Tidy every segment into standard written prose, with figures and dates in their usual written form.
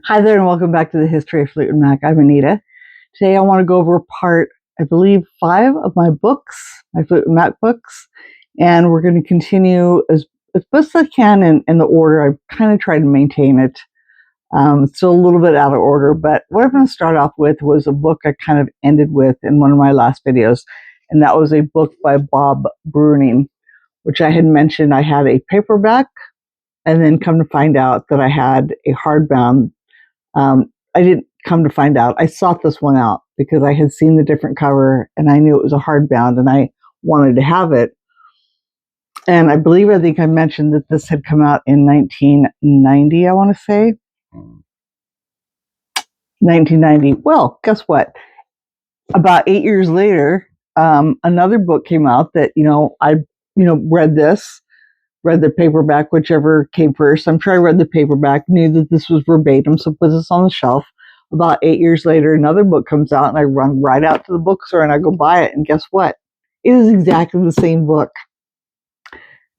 Hi there, and welcome back to the History of Fleetwood Mac. I'm Anita. Today I want to go over part, I believe, 5 of my books, my Fleetwood Mac books, and we're going to continue as best as I can in the order. I've kind of tried to maintain it. It's still a little bit out of order, but what I'm going to start off with was a book I kind of ended with in one of my last videos, and that was a book by Bob Bruning, which I had mentioned I had a paperback, and then come to find out that I had a hardbound. I didn't come to find out. I sought this one out because I had seen the different cover and I knew it was a hardbound and I wanted to have it. And I think I mentioned that this had come out in 1990, I want to say. 1990. Well, guess what? About 8 years later, another book came out that, I read the paperback, whichever came first. I'm sure I read the paperback, knew that this was verbatim, so put this on the shelf. About 8 years later, another book comes out, and I run right out to the bookstore and I go buy it. And guess what? It is exactly the same book.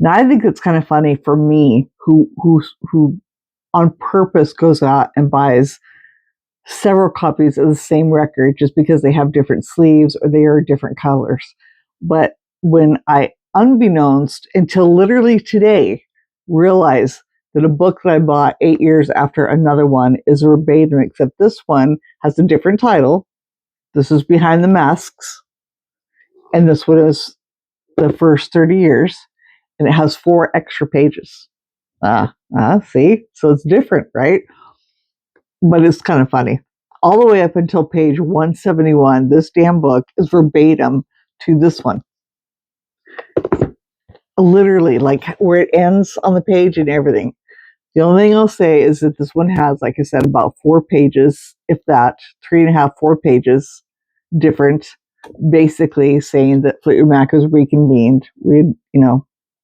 Now, I think it's kind of funny for me, who on purpose goes out and buys several copies of the same record just because they have different sleeves or they are different colors. But when I, unbeknownst until literally today, realize that a book that I bought 8 years after another one is verbatim, except this one has a different title. This is Behind the Masks, and this one is The First 30 Years, and it has 4 extra pages. See? So it's different, right? But it's kind of funny. All the way up until page 171, this damn book is verbatim to this one. Literally, like where it ends on the page and everything. The only thing I'll say is that this one has, like I said, about 4 pages, if that, 3.5, 4 pages different, basically saying that Fleetwood Mac was reconvened. We'd,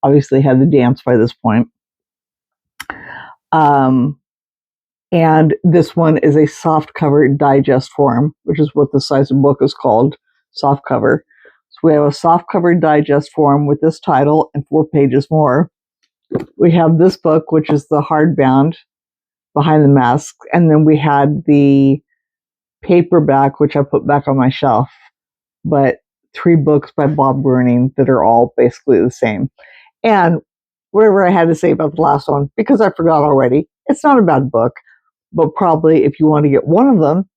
obviously had the dance by this point. And this one is a soft cover digest form, which is what the size of the book is called, soft cover. So we have a soft cover digest form with this title and 4 pages more. We have this book, which is the hardbound Behind the Mask, and then we had the paperback, which I put back on my shelf, but 3 books by Bob Bruning that are all basically the same. And whatever I had to say about the last one, because I forgot already, it's not a bad book. But probably if you want to get one of them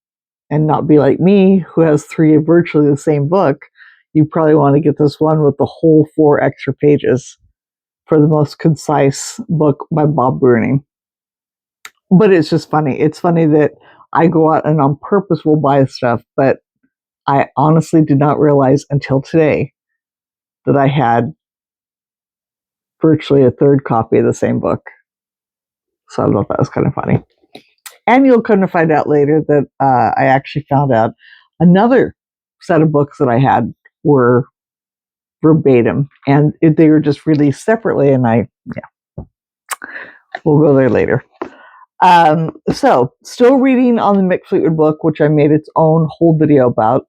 and not be like me, who has 3 of virtually the same book, you probably want to get this one with the whole 4 extra pages for the most concise book by Bob Bruning. But it's just funny. It's funny that I go out and on purpose will buy stuff, but I honestly did not realize until today that I had virtually a 3rd copy of the same book. So I thought that was kind of funny. And you'll come to find out later that I actually found out another set of books that I had were verbatim, and they were just released separately. And we'll go there later. So, still reading on the Mick Fleetwood book, which I made its own whole video about.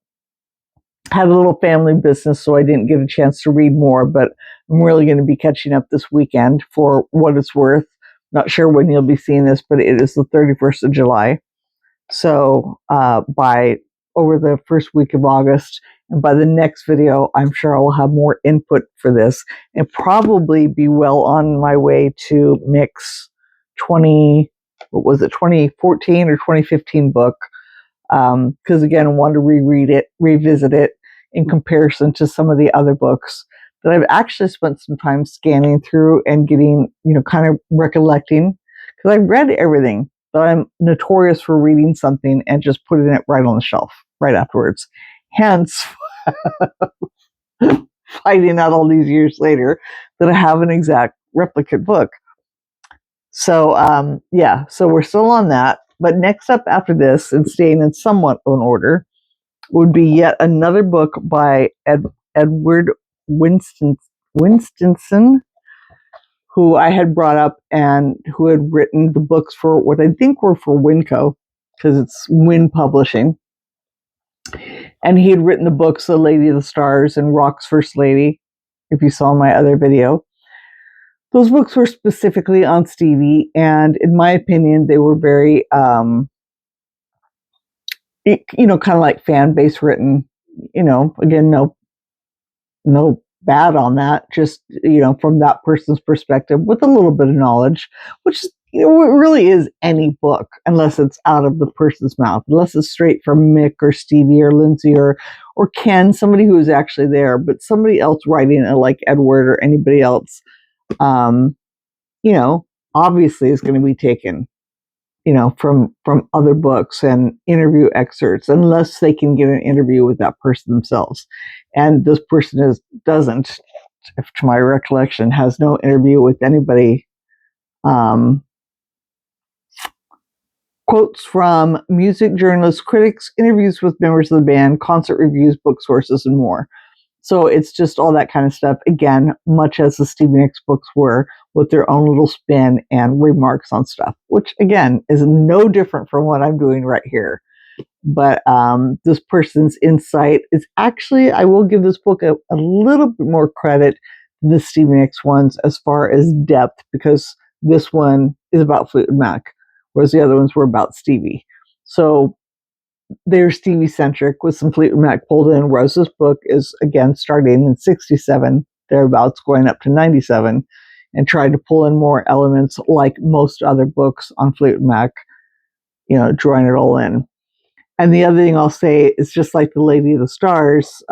Had a little family business, so I didn't get a chance to read more, but I'm really going to be catching up this weekend for what it's worth. Not sure when you'll be seeing this, but it is the 31st of July. So by over the first week of August, and by the next video, I'm sure I will have more input for this and probably be well on my way to Mick's 2014 or 2015 book. Because again, I wanted to revisit it in comparison to some of the other books that I've actually spent some time scanning through and getting, kind of recollecting, because I've read everything, but I'm notorious for reading something and just putting it right on the shelf right afterwards. Hence, finding out all these years later that I have an exact replicate book. So, so we're still on that. But next up after this, and staying in somewhat in order, would be yet another book by Edward Winstonson, who I had brought up and who had written the books for what I think were for Winco, because it's Win Publishing. And he had written the books The Lady of the Stars and Rock's First Lady, if you saw my other video. those books were specifically on Stevie, and in my opinion, they were very, kind of like fan base written. Again, no bad on that. Just from that person's perspective, with a little bit of knowledge, which it really is any book, unless it's out of the person's mouth, unless it's straight from Mick or Stevie or Lindsay or Ken, somebody who is actually there, but somebody else writing it, like Edward or anybody else. Um, Obviously is going to be taken, from other books and interview excerpts, unless they can get an interview with that person themselves. And this person doesn't, if to my recollection, has no interview with anybody. Quotes from music journalists, critics, interviews with members of the band, concert reviews, book sources, and more. So it's just all that kind of stuff. Again, much as the Stevie Nicks books were, with their own little spin and remarks on stuff, which again is no different from what I'm doing right here. But this person's insight is actually, I will give this book a little bit more credit than the Stevie Nicks ones as far as depth, because this one is about Fleetwood Mac, whereas the other ones were about Stevie. So they're Stevie centric with some Fleetwood Mac pulled in, whereas this book is again starting in 67, thereabouts, going up to 97, and tried to pull in more elements like most other books on Fleetwood Mac, drawing it all in. And the other thing I'll say is, just like the Lady of the Stars,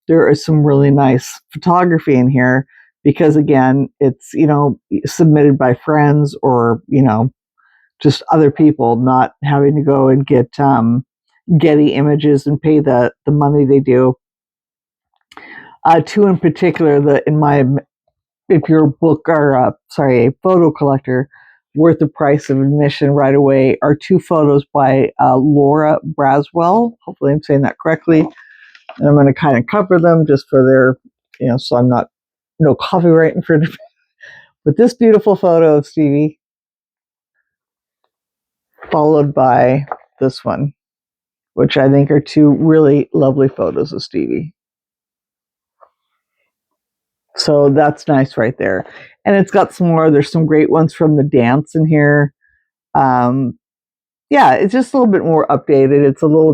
there is some really nice photography in here, because again, it's, submitted by friends or, just other people, not having to go and get Getty images and pay the money they do. Two in particular, if you're a book or a photo collector, worth the price of admission right away are two photos by Laura Braswell. Hopefully I'm saying that correctly. And I'm going to kind of cover them just for their, so I'm not, no copyright infringement. But this beautiful photo of Stevie, followed by this one, which I think are two really lovely photos of Stevie. So that's nice right there. And it's got some more, there's some great ones from the dance in here. Yeah, it's just a little bit more updated. It's a little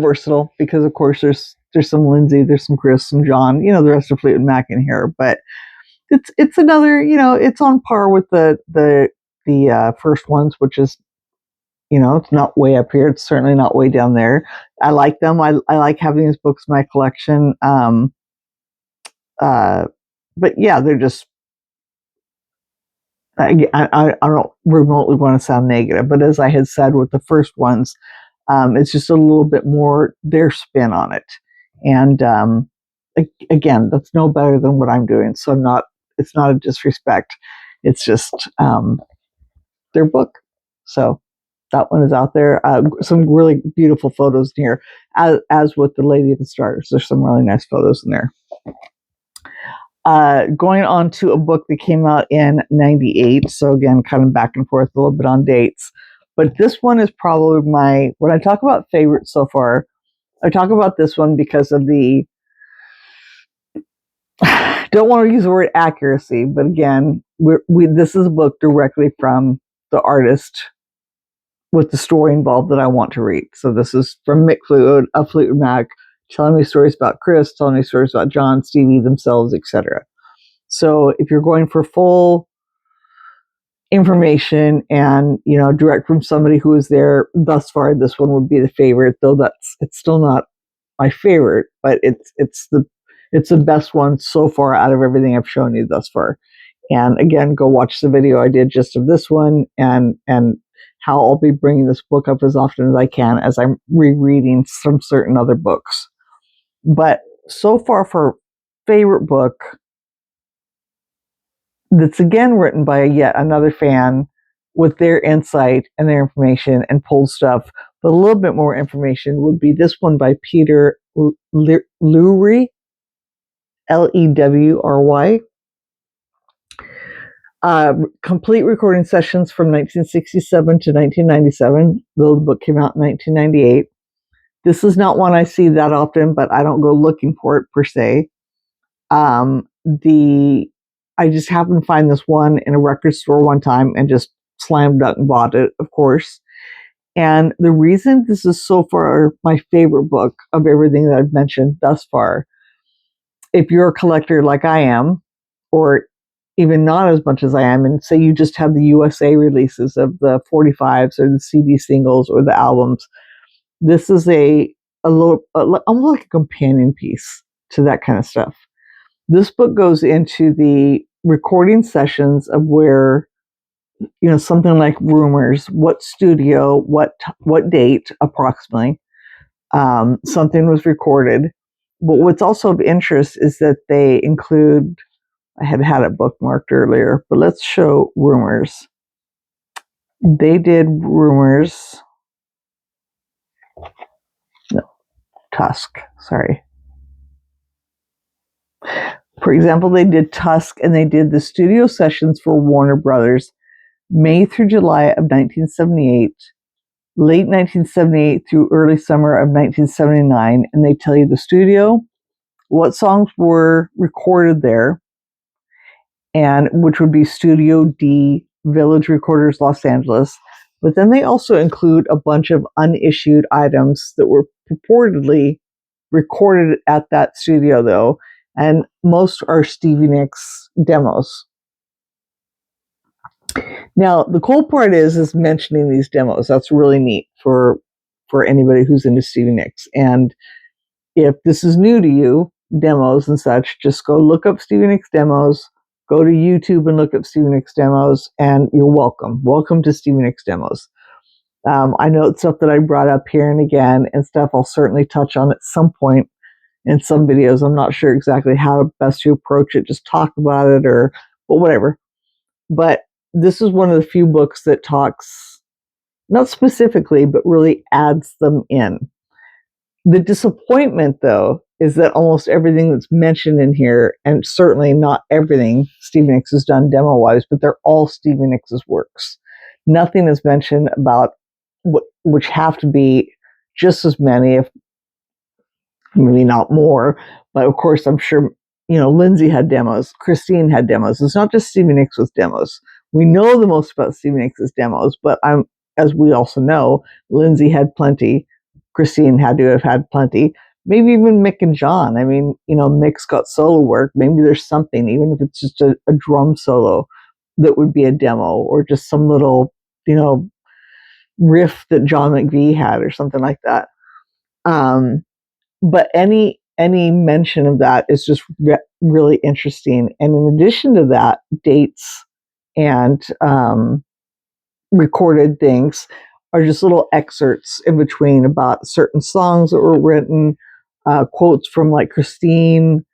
versatile, because of course there's some Lindsay, there's some Chris, some John, the rest of Fleetwood Mac in here. But it's another, it's on par with the first ones, which is, it's not way up here. It's certainly not way down there. I like them. I like having these books in my collection. But yeah, they're just, I don't remotely want to sound negative, but as I had said with the first ones, it's just a little bit more their spin on it. And again, that's no better than what I'm doing. So it's not a disrespect. It's just their book. So that one is out there. Some really beautiful photos in here, as with the Lady of the Stars. There's some really nice photos in there. Going on to a book that came out in 98. So again, kind of back and forth a little bit on dates. But this one is probably when I talk about favorites so far, I talk about this one because of the, don't want to use the word accuracy, but again, this is a book directly from the artist with the story involved that I want to read. So this is from Mick Fleetwood of Fleetwood Mac, telling me stories about Chris, telling me stories about John, Stevie themselves, etc. So if you're going for full information and, direct from somebody who is there thus far, this one would be the favorite, though it's still not my favorite, but it's the best one so far out of everything I've shown you thus far. And again, go watch the video I did just of this one, and how I'll be bringing this book up as often as I can as I'm rereading some certain other books. But so far, for favorite book, that's again written by yet another fan with their insight and their information and pulled stuff, but a little bit more information, would be this one by Peter Lewry, Lewry. Complete recording sessions from 1967 to 1997, though the book came out in 1998. This is not one I see that often, but I don't go looking for it per se. I just happened to find this one in a record store one time and just slammed up and bought it, of course. And the reason this is so far my favorite book of everything that I've mentioned thus far, if you're a collector like I am, or even not as much as I am, and say you just have the USA releases of the 45s or the CD singles or the albums, this is almost like a companion piece to that kind of stuff. This book goes into the recording sessions of where, something like rumors, what studio, what date approximately, something was recorded. But what's also of interest is that they include, I had it bookmarked earlier, but let's show rumors. They did rumors. No, Tusk, sorry. For example, they did Tusk and they did the studio sessions for Warner Brothers, May through July of 1978, late 1978 through early summer of 1979, and they tell you the studio, what songs were recorded there, and which would be Studio D, Village Recorders, Los Angeles. But then they also include a bunch of unissued items that were purportedly recorded at that studio, though, and most are Stevie Nicks demos. Now, the cool part is mentioning these demos. That's really neat for anybody who's into Stevie Nicks. And if this is new to you, demos and such, just go look up Stevie Nicks demos, go to YouTube and look up Stevie Nicks demos, and you're welcome. Welcome to Stevie Nicks demos. I know it's stuff that I brought up here and again, and stuff I'll certainly touch on at some point in some videos. I'm not sure exactly how best to approach it, just talk about it but whatever. But this is one of the few books that talks, not specifically, but really adds them in. The disappointment, though, is that almost everything that's mentioned in here, and certainly not everything Stevie Nicks has done demo-wise, but they're all Stevie Nicks' works. Nothing is mentioned about which have to be just as many, if maybe not more, but of course I'm sure, Lindsay had demos, Christine had demos. It's not just Stevie Nicks with demos. We know the most about Stevie Nicks' demos, but as we also know, Lindsay had plenty. Christine had to have had plenty. Maybe even Mick and John. I mean, Mick's got solo work. Maybe there's something, even if it's just a drum solo, that would be a demo, or just some little, riff that John McVie had or something like that. But any mention of that is just really interesting. And in addition to that, dates and recorded things are just little excerpts in between about certain songs that were written, quotes from like Christine.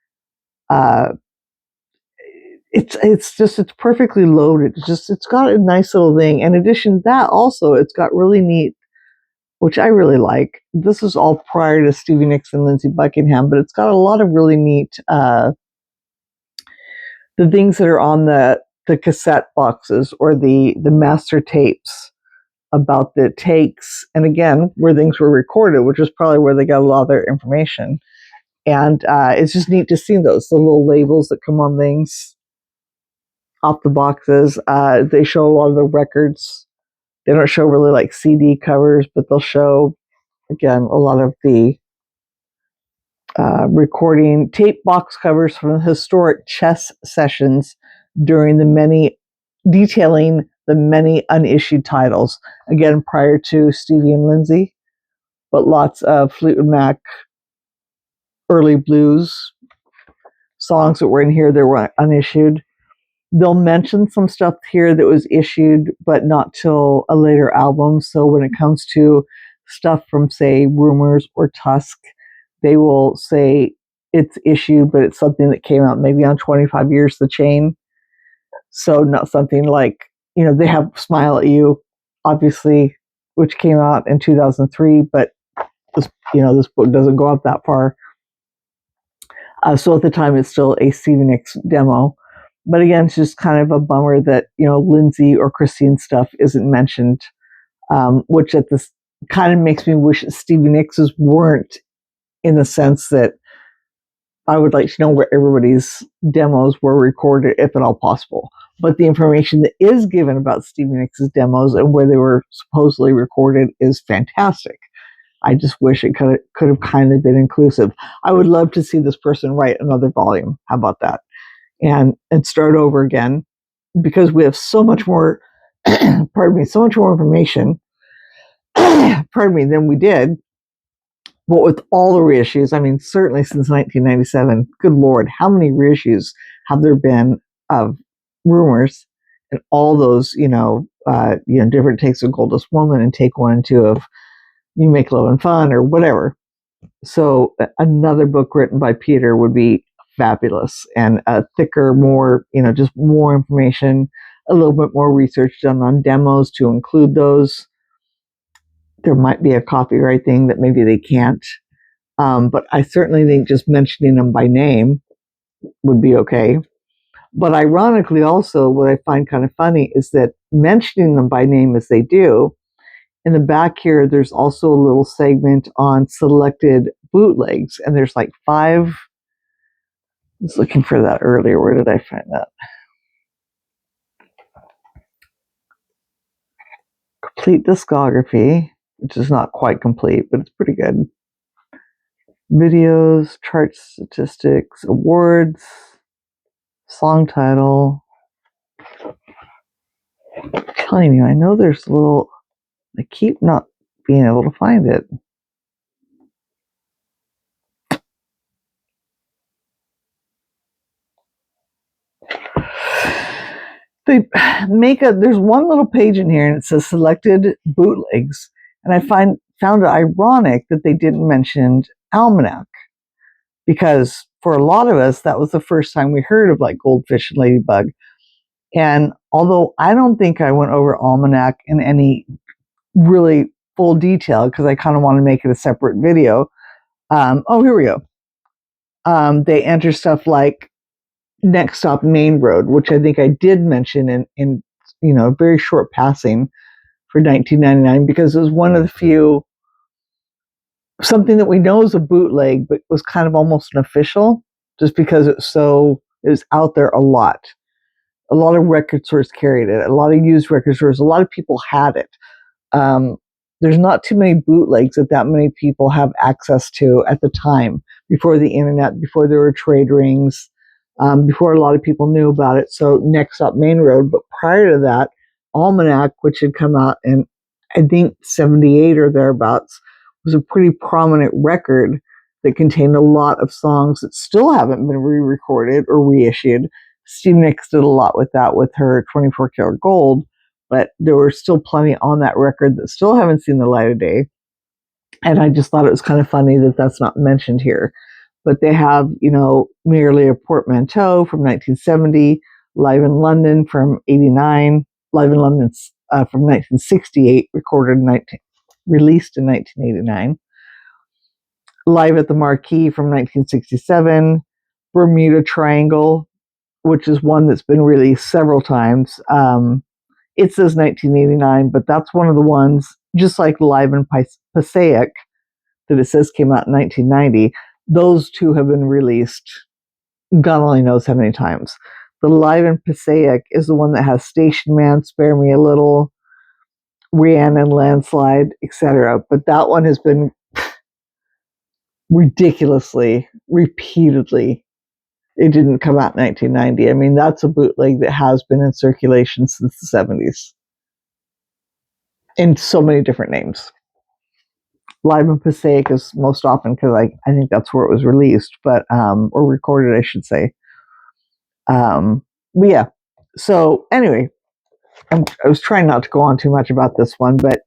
It's perfectly loaded. It's got a nice little thing. In addition to that, also it's got really neat, which I really like. This was all prior to Stevie Nicks and Lindsey Buckingham, but it's got a lot of really neat the things that are on the cassette boxes or the master tapes about the takes, and again, where things were recorded, which is probably where they got a lot of their information. And it's just neat to see the little labels that come on things off the boxes. They show a lot of the records. They don't show really like CD covers, but they'll show, again, a lot of the recording tape box covers from the historic chess sessions detailing the many unissued titles. Again, prior to Stevie and Lindsay, but lots of Fleetwood Mac early blues songs that were in here that were unissued. They'll mention some stuff here that was issued, but not till a later album. So when it comes to stuff from, say, Rumors or Tusk, they will say it's issued, but it's something that came out maybe on 25 Years the Chain. So not something like, they have Smile at You, obviously, which came out in 2003, but this book doesn't go up that far. So at the time, it's still a Stevie Nicks demo. But again, it's just kind of a bummer that, Lindsay or Christine stuff isn't mentioned, which at this kind of makes me wish that Stevie Nicks's weren't, in the sense that I would like to know where everybody's demos were recorded, if at all possible. But the information that is given about Stevie Nicks' demos and where they were supposedly recorded is fantastic. I just wish it could have kind of been inclusive. I would love to see this person write another volume. How about that? And start over again, because we have so much more, pardon me, so much more information, pardon me, than we did. But with all the reissues, I mean, certainly since 1997, good Lord, how many reissues have there been of Rumors, and all those, different takes of Goldust Woman and take 1 and 2 of You Make Love and Fun or whatever. So another book written by Peter would be fabulous, and a thicker, more, just more information, a little bit more research done on demos to include those. There might be a copyright thing that maybe they can't. But I certainly think just mentioning them by name would be okay. But ironically, also, what I find kind of funny is that mentioning them by name as they do, in the back here, there's also a little segment on selected bootlegs, and there's like 5. I was looking for that earlier. Where did I find that? Complete discography, which is not quite complete, but it's pretty good. Videos, chart statistics, awards, song title. I'm telling you, I know there's a little. I keep not being able to find it. They make there's one little page in here and it says selected bootlegs, and I found it ironic that they didn't mention Almanac, because for a lot of us that was the first time we heard of like Goldfish and Ladybug. And although I don't think I went over Almanac in any really full detail, because I kind of want to make it a separate video. Here we go. They enter stuff like Next Stop Main Road, which I think I did mention in very short passing for 1999, because it was one of the few, something that we know is a bootleg, but was kind of almost an official, just because it was out there a lot. A lot of record stores carried it, a lot of used record stores, a lot of people had it. There's not too many bootlegs that many people have access to at the time, before the internet, before there were trade rings, before a lot of people knew about it. So Next Up Main Road. But prior to that, Almanac, which had come out in, I think, 78 or thereabouts, was a pretty prominent record that contained a lot of songs that still haven't been re-recorded or reissued. Stevie Nicks did a lot with that with her 24 Karat Gold, but there were still plenty on that record that still haven't seen the light of day. And I just thought it was kind of funny that that's not mentioned here. But they have, Merely a Portmanteau from 1970, Live in London from 89, Live in London from 1968, released in 1989, Live at the Marquee from 1967, Bermuda Triangle, which is one that's been released several times. It says 1989, but that's one of the ones, just like Live in Passaic, that it says came out in 1990. Those two have been released God only knows how many times. The Live in Passaic is the one that has Station Man, Spare Me a Little, Rhiannon Landslide, etc. But that one has been ridiculously, repeatedly. It didn't come out in 1990. I mean, that's a bootleg that has been in circulation since the 70s. In so many different names. Live in Passaic is most often because I think that's where it was released, but or recorded, I should say. But yeah. So anyway, I was trying not to go on too much about this one, but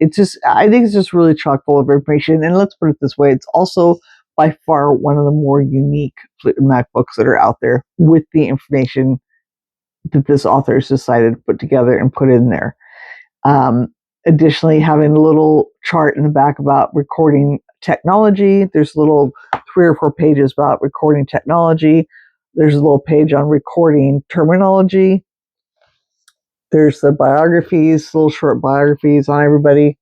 I think it's just really chock full of information. And let's put it this way, it's also by far one of the more unique Fleetwood Mac books that are out there, with the information that this author has decided to put together and put in there. Additionally, having a little chart in the back about recording technology. There's a little 3 or 4 pages about recording technology. There's a little page on recording terminology. There's the biographies, little short biographies on everybody.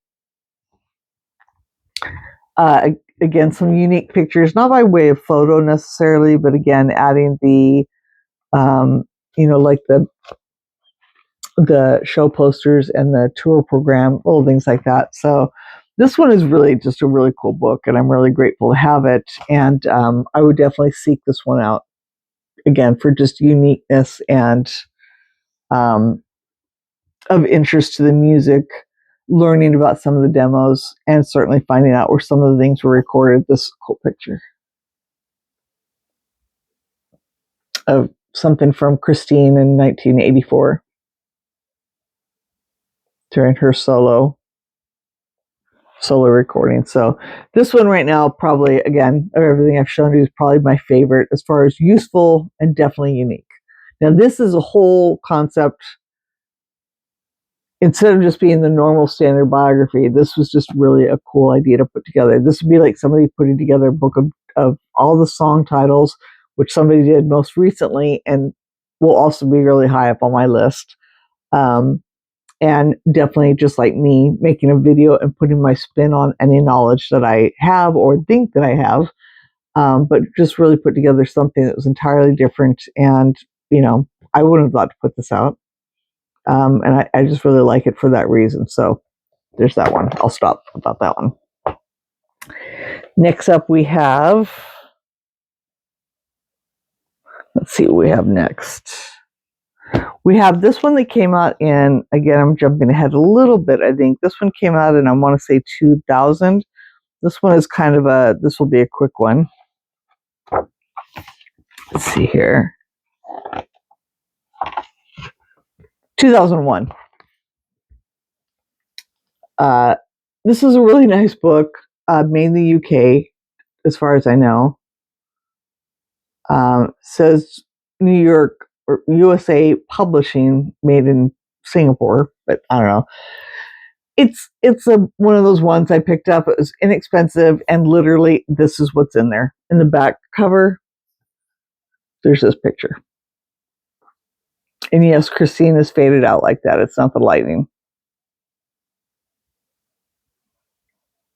again, some unique pictures, not by way of photo necessarily, but again, adding the, like the show posters and the tour program, little things like that. So this one is really just a really cool book, and I'm really grateful to have it. And I would definitely seek this one out again for just uniqueness and of interest to the music, learning about some of the demos, and certainly finding out where some of the things were recorded. This cool picture of something from Christine in 1984 during her solo recording. So this one right now, probably, again, of everything I've shown you, is probably my favorite as far as useful and definitely unique. Now, this is a whole concept. Instead of just being the normal standard biography, this was just really a cool idea to put together. This would be like somebody putting together a book of all the song titles, which somebody did most recently and will also be really high up on my list. And definitely, just like me, making a video and putting my spin on any knowledge that I have or think that I have, but just really put together something that was entirely different. And, I wouldn't have thought to put this out. And I just really like it for that reason. So there's that one. I'll stop about that one. Next up, we have, let's see what we have next. We have this one that came out in, again, I'm jumping ahead a little bit, I think. This one came out in, I want to say 2000. This one is kind of this will be a quick one. Let's see here. 2001. This is a really nice book, made in the UK, as far as I know. Says New York or USA Publishing, made in Singapore, but I don't know. It's one of those ones I picked up. It was inexpensive, and literally this is what's in there. In the back cover, there's this picture. And yes, Christine is faded out like that. It's not the lightning.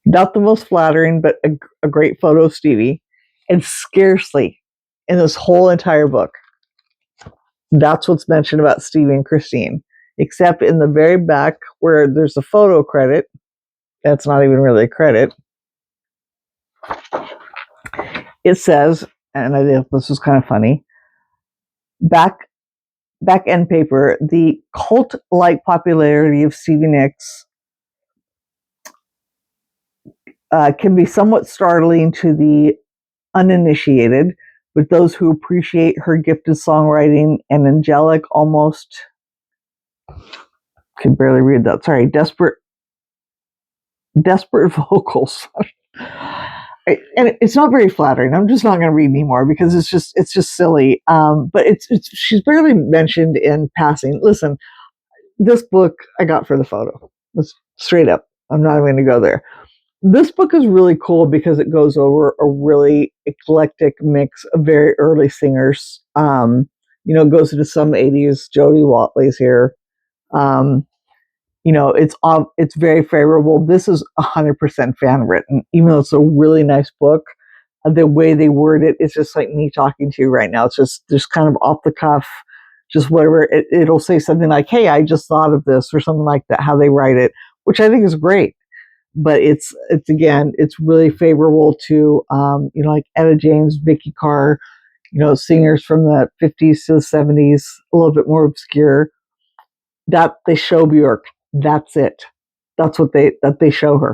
Not the most flattering, but a great photo of Stevie. And scarcely in this whole entire book, that's what's mentioned about Stevie and Christine, except in the very back where there's a photo credit. That's not even really a credit. It says, and I think this was kind of funny, back end paper, the cult-like popularity of Stevie Nicks can be somewhat startling to the uninitiated, but those who appreciate her gifted songwriting and angelic, almost, can barely read that, sorry, desperate vocals. And it's not very flattering. I'm just not going to read anymore because it's just silly. But she's barely mentioned in passing. Listen, this book I got for the photo. Straight up. I'm not even going to go there. This book is really cool because it goes over a really eclectic mix of very early singers. It goes into some 80s. Jody Watley's here. It's very favorable. This is 100% fan written, even though it's a really nice book. The way they word it, it's just like me talking to you right now. It's just kind of off the cuff, just whatever. It'll say something like, "Hey, I just thought of this," or something like that. How they write it, which I think is great. But it's again, it's really favorable to like Etta James, Vicky Carr, singers from the 50s to the 70s, a little bit more obscure. That they show Bjork. That's it. That's what they show her.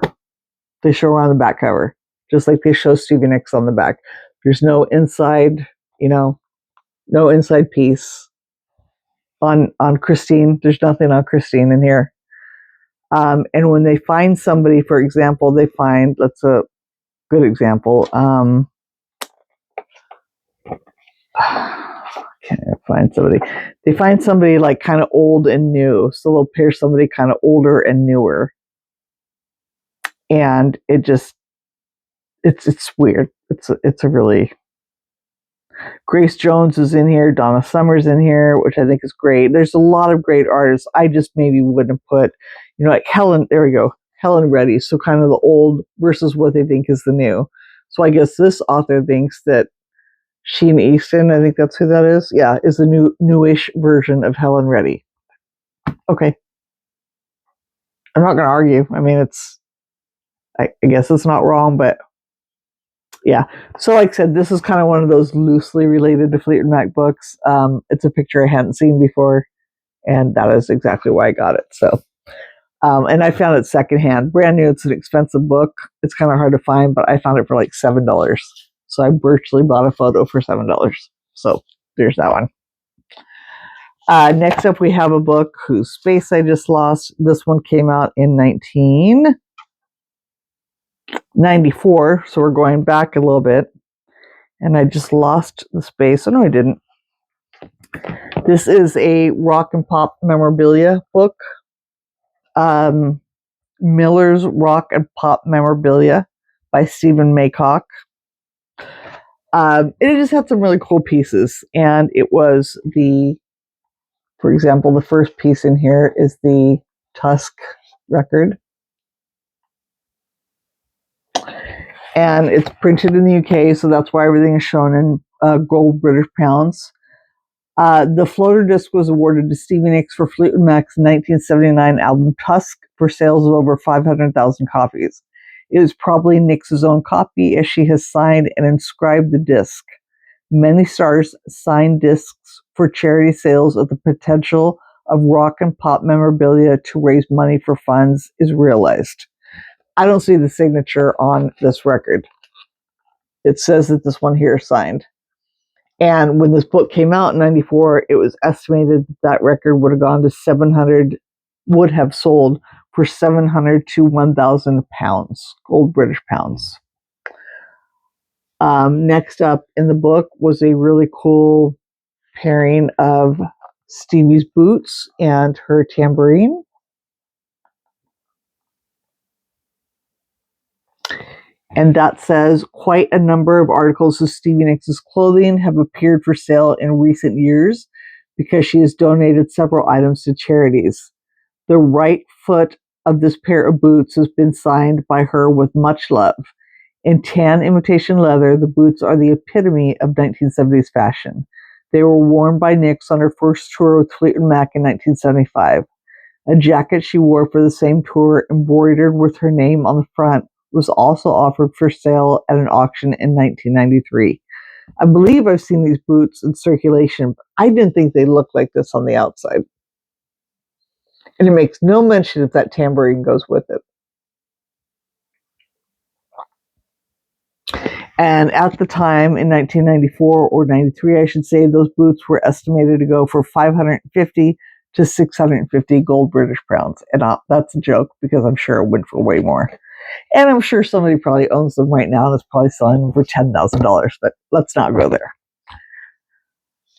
They show her on the back cover, just like they show Stevie Nicks on the back. There's no inside, no inside piece on Christine. There's nothing on Christine in here. And when they find somebody, for example, that's a good example. Can't find somebody. They find somebody like kind of old and new, so they'll pair somebody kind of older and newer, and it's weird. It's a really. Grace Jones is in here. Donna Summer's in here, which I think is great. There's a lot of great artists. I just maybe wouldn't have put, like Helen. There we go. Helen Reddy. So kind of the old versus what they think is the new. So I guess this author thinks that Sheen Easton, I think that's who that is. Yeah, is the newish version of Helen Reddy. Okay. I'm not going to argue. I mean, I guess it's not wrong, but yeah. So like I said, this is kind of one of those loosely related to Fleetwood Mac books. It's a picture I hadn't seen before, and that is exactly why I got it. So, and I found it secondhand. Brand new, it's an expensive book. It's kind of hard to find, but I found it for like $7. So I virtually bought a photo for $7. So there's that one. Next up, we have a book whose space I just lost. This one came out in 1994, so we're going back a little bit. And I just lost the space. Oh, no, I didn't. This is a rock and pop memorabilia book. Miller's Rock and Pop Memorabilia by Stephen Maycock. It just had some really cool pieces. And it was for example, the first piece in here is the Tusk record. And it's printed in the UK, so that's why everything is shown in gold British pounds. The floater disc was awarded to Stevie Nicks for Fleetwood Mac's 1979 album Tusk for sales of over 500,000 copies. It is probably Nicks' own copy, as she has signed and inscribed the disc. Many stars sign discs for charity sales of the potential of rock and pop memorabilia to raise money for funds is realized. I don't see the signature on this record. It says that this one here is signed. And when this book came out in 94, it was estimated that record would have sold for 700 to 1,000 pounds, gold British pounds. Next up in the book was a really cool pairing of Stevie's boots and her tambourine. And that says, quite a number of articles of Stevie Nicks' clothing have appeared for sale in recent years because she has donated several items to charities. The right foot of this pair of boots has been signed by her with much love. In tan imitation leather, the boots are the epitome of 1970s fashion. They were worn by Nicks on her first tour with Fleetwood Mac in 1975. A jacket she wore for the same tour, embroidered with her name on the front, was also offered for sale at an auction in 1993. I believe I've seen these boots in circulation, but I didn't think they looked like this on the outside. And it makes no mention if that tambourine goes with it. And at the time, in 1994 or 93, I should say, those boots were estimated to go for 550 to 650 gold British pounds. And that's a joke, because I'm sure it went for way more. And I'm sure somebody probably owns them right now and is probably selling them for $10,000, but let's not go there.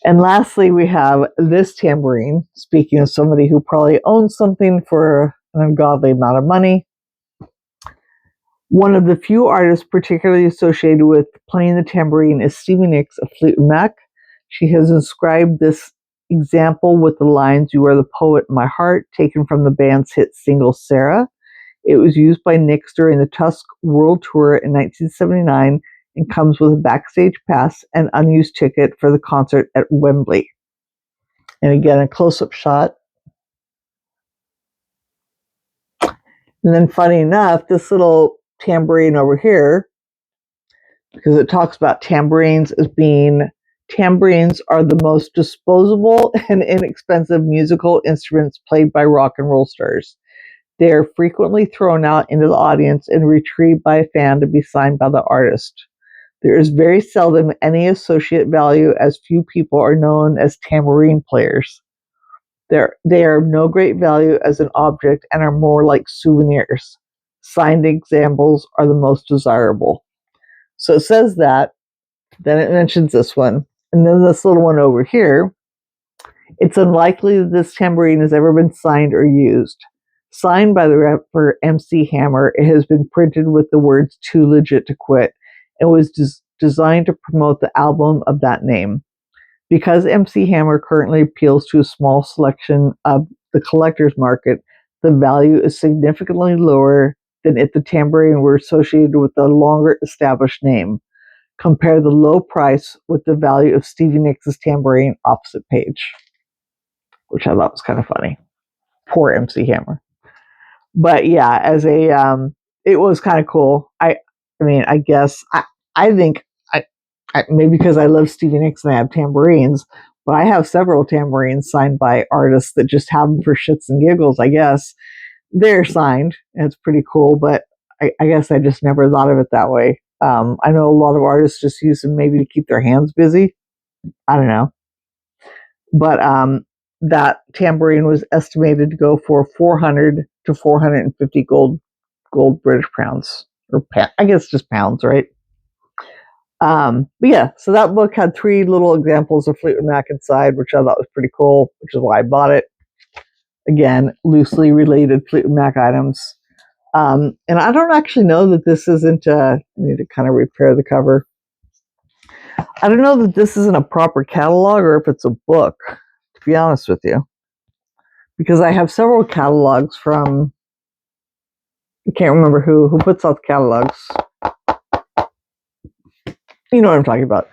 And lastly, we have this tambourine. Speaking of somebody who probably owns something for an ungodly amount of money, one of the few artists particularly associated with playing the tambourine is Stevie Nicks of Fleetwood Mac. She has inscribed this example with the lines, "You are the poet in my heart," taken from the band's hit single, Sarah. It was used by Nicks during the Tusk World Tour in 1979 and comes with a backstage pass and unused ticket for the concert at Wembley. And again, a close-up shot. And then funny enough, this little tambourine over here, because it talks about tambourines as being, tambourines are the most disposable and inexpensive musical instruments played by rock and roll stars. They are frequently thrown out into the audience and retrieved by a fan to be signed by the artist. There is very seldom any associate value, as few people are known as tambourine players. They are of no great value as an object and are more like souvenirs. Signed examples are the most desirable. So it says that, then it mentions this one, and then this little one over here. It's unlikely that this tambourine has ever been signed or used. Signed by the rapper MC Hammer, it has been printed with the words "Too Legit to Quit" and was designed to promote the album of that name. Because MC Hammer currently appeals to a small selection of the collector's market, The value is significantly lower than if the tambourine were associated with a longer established name. Compare the low price with the value of Stevie Nicks' tambourine opposite page, which I thought was kind of funny. Poor MC Hammer. But yeah, it was kind of cool. I mean, I guess I think maybe because I love Stevie Nicks and I have tambourines, but I have several tambourines signed by artists that just have them for shits and giggles. I guess they're signed, and it's pretty cool. But I guess I just never thought of it that way. I know a lot of artists just use them maybe to keep their hands busy. I don't know, but that tambourine was estimated to go for 400 to 450 gold British pounds, or I guess just pounds, right? But yeah, so that book had 3 little examples of Fleetwood Mac inside, which I thought was pretty cool, which is why I bought it. Again, loosely related Fleetwood Mac items. And I don't actually know that this isn't, I need to kind of repair the cover. I don't know that this isn't a proper catalog or if it's a book, to be honest with you. Because I have several catalogs from, I can't remember who puts out the catalogs. You know what I'm talking about.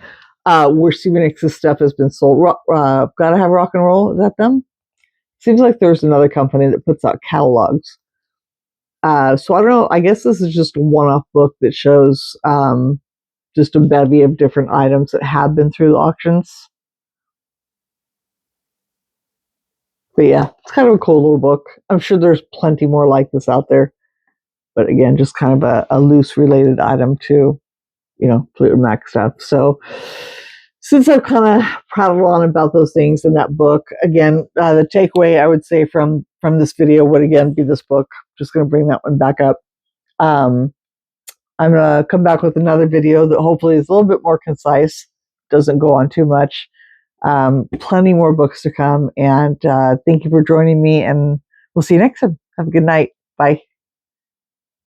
Where Stevie Nicks' stuff has been sold. Gotta Have Rock and Roll, is that them? Seems like there's another company that puts out catalogs. So I don't know. I guess this is just a one-off book that shows just a bevy of different items that have been through the auctions. But yeah, it's kind of a cool little book. I'm sure there's plenty more like this out there. But again, just kind of a loose related item to, Fleetwood Mac stuff. So since I've kind of prattled on about those things in that book, again, the takeaway I would say from this video would again be this book. Just going to bring that one back up. I'm going to come back with another video that hopefully is a little bit more concise, doesn't go on too much. Plenty more books to come. And thank you for joining me, and we'll see you next time. Have a good night. Bye.